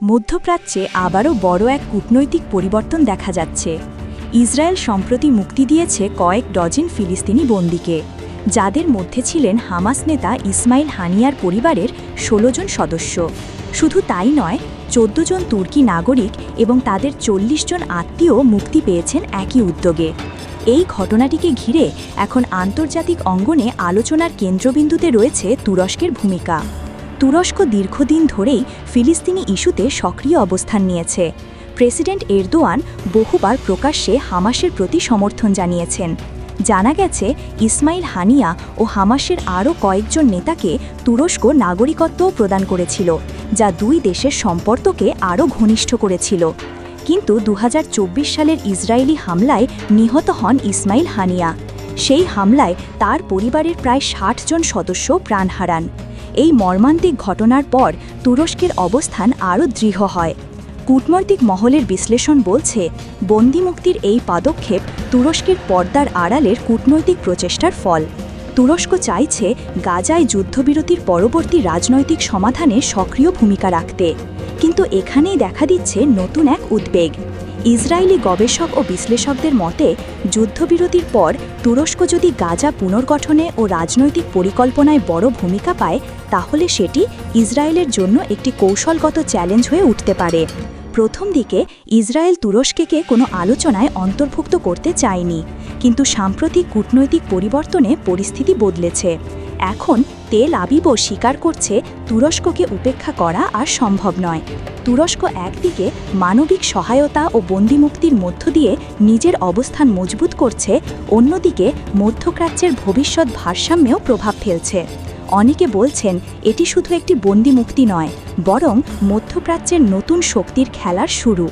মধ্যপ্রাচ্যে আবারও বড় এক কূটনৈতিক পরিবর্তন দেখা যাচ্ছে। ইসরায়েল সম্প্রতি মুক্তি দিয়েছে কয়েক ডজন ফিলিস্তিনি বন্দীকে, যাদের মধ্যে ছিলেন হামাস নেতা ইসমাইল হানিয়ার পরিবারের ১৬ জন সদস্য। শুধু তাই নয়, ১৪ জন তুর্কি নাগরিক এবং তাদের ৪০ জন আত্মীয় মুক্তি পেয়েছেন একই উদ্যোগে। এই ঘটনাটিকে ঘিরে এখন আন্তর্জাতিক অঙ্গনে আলোচনার কেন্দ্রবিন্দুতে রয়েছে তুরস্কের ভূমিকা। তুরস্ক দীর্ঘদিন ধরেই ফিলিস্তিনি ইস্যুতে সক্রিয় অবস্থান নিয়েছে। প্রেসিডেন্ট এরদোয়ান বহুবার প্রকাশ্যে হামাসের প্রতি সমর্থন জানিয়েছেন। জানা গেছে, ইসমাইল হানিয়া ও হামাসের আরও কয়েকজন নেতাকে তুরস্ক নাগরিকত্বও প্রদান করেছিল, যা দুই দেশের সম্পর্ককে আরও ঘনিষ্ঠ করেছিল। কিন্তু ২০২৪ সালের ইসরায়েলি হামলায় নিহত হন ইসমাইল হানিয়া। সেই হামলায় তার পরিবারের প্রায় ৬০ জন সদস্য প্রাণ হারান। এই মর্মান্তিক ঘটনার পর তুরস্কের অবস্থান আরও দৃঢ় হয়। কূটনৈতিক মহলের বিশ্লেষণ বলছে, বন্দিমুক্তির এই পদক্ষেপ তুরস্কের পর্দার আড়ালের কূটনৈতিক প্রচেষ্টার ফল। তুরস্ক চাইছে গাজায় যুদ্ধবিরতির পরবর্তী রাজনৈতিক সমাধানে সক্রিয় ভূমিকা রাখতে। কিন্তু এখানেই দেখা দিচ্ছে নতুন এক উদ্বেগ। ইসরায়েলি গবেষক ও বিশ্লেষকদের মতে, যুদ্ধবিরতির পর তুরস্ক যদি গাজা পুনর্গঠনে ও রাজনৈতিক পরিকল্পনায় বড় ভূমিকা পায়, তাহলে সেটি ইসরায়েলের জন্য একটি কৌশলগত চ্যালেঞ্জ হয়ে উঠতে পারে। প্রথম দিকে ইসরায়েল তুরস্ককে কোনো আলোচনায় অন্তর্ভুক্ত করতে চায়নি, কিন্তু সাম্প্রতিক কূটনৈতিক পরিবর্তনে পরিস্থিতি বদলেছে। এখন তেল আবিবও স্বীকার করছে তুরস্ককে উপেক্ষা করা আর সম্ভব নয়। তুরস্ক একদিকে মানবিক সহায়তা ও বন্দিমুক্তির মধ্য দিয়ে নিজের অবস্থান মজবুত করছে, অন্যদিকে মধ্যপ্রাচ্যের ভবিষ্যৎ ভারসাম্যেও প্রভাব ফেলছে। অনেকে বলছেন, এটি শুধু একটি বন্দিমুক্তি নয়, বরং মধ্যপ্রাচ্যের নতুন শক্তির খেলার শুরু।